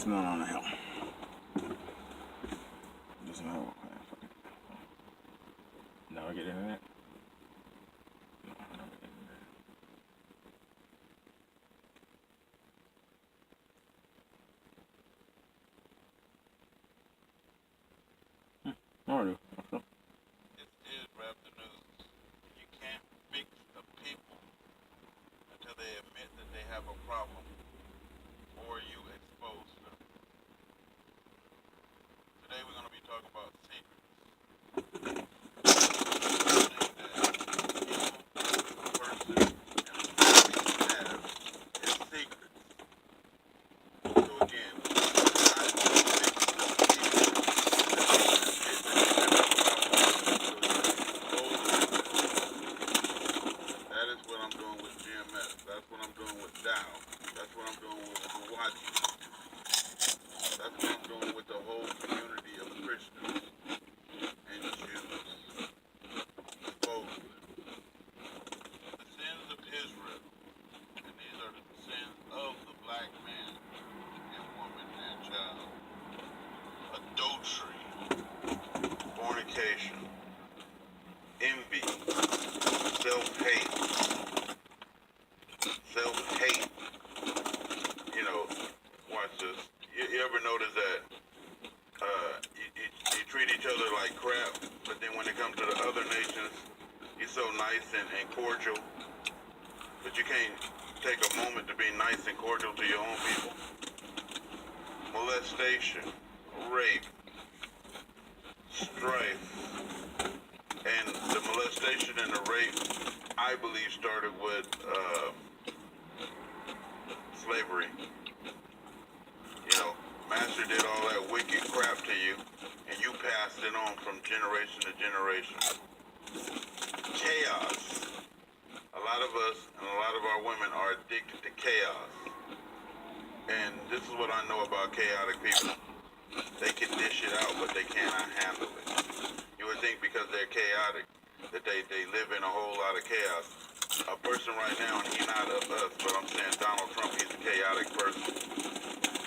What's going on now? Doesn't matter what kind of fucking. Now I get internet? No, I don't get internet. Alright. This is Rap the News. You can't fix the people until they admit that they have a problem or you expose them. Today we're going to be talking about secrets. Something that evil person and family have is secrets. So again, not to fix the people. That is what I'm doing with GMS. That's what I'm doing with Dow. That's what I'm doing with Hawaii. That's what I'm doing with the whole community of Christians and Jews. Supposedly. The sins of Israel, and these are the sins of the black man and woman and child. Adultery, fornication, envy, self-hate. You know, watch this. You ever notice that you treat each other like crap, but then when it comes to the other nations, you're so nice and cordial, but you can't take a moment to be nice and cordial to your own people? Molestation, rape, strife, and the molestation and the rape, I believe, started with slavery. You know, master did all that wicked crap to you, and you passed it on from generation to generation. Chaos. A lot of us and a lot of our women are addicted to chaos. And this is what I know about chaotic people. They can dish it out, but they cannot handle it. You would think because they're chaotic that they live in a whole lot of chaos. A person right now, and he's not of us, but I'm saying Donald Trump, he's a chaotic person.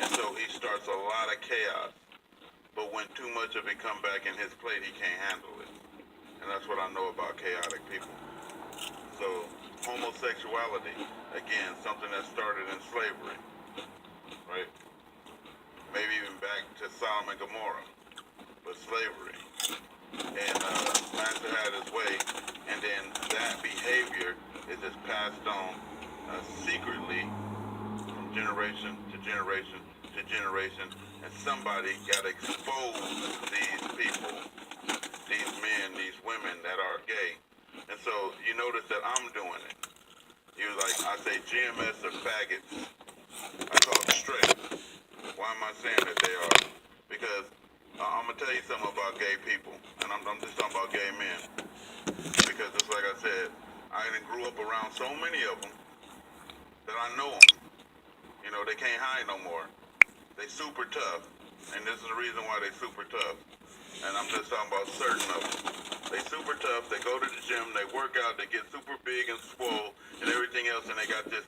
And so he starts a lot of chaos. But when too much of it come back in his plate, he can't handle it. And that's what I know about chaotic people. So homosexuality, again, something that started in slavery, right? Maybe even back to Sodom and Gomorrah, but slavery. And master had his way, and then that behavior is just passed on secretly from generation to generation to generation, and somebody got to expose these people, these men, these women that are gay. And so you notice that I'm doing it. You like, I say GMS are faggots. I talk straight. Why am I saying that they are? Because I'm going to tell you something about gay people, and I'm just talking about gay men. Because it's like I said, I grew up around so many of them that I know them. You know, they can't hide no more. They super tough, and this is the reason why they super tough. And I'm just talking about certain of them. They super tough, they go to the gym, they work out, they get super big and swole and everything else, and they got this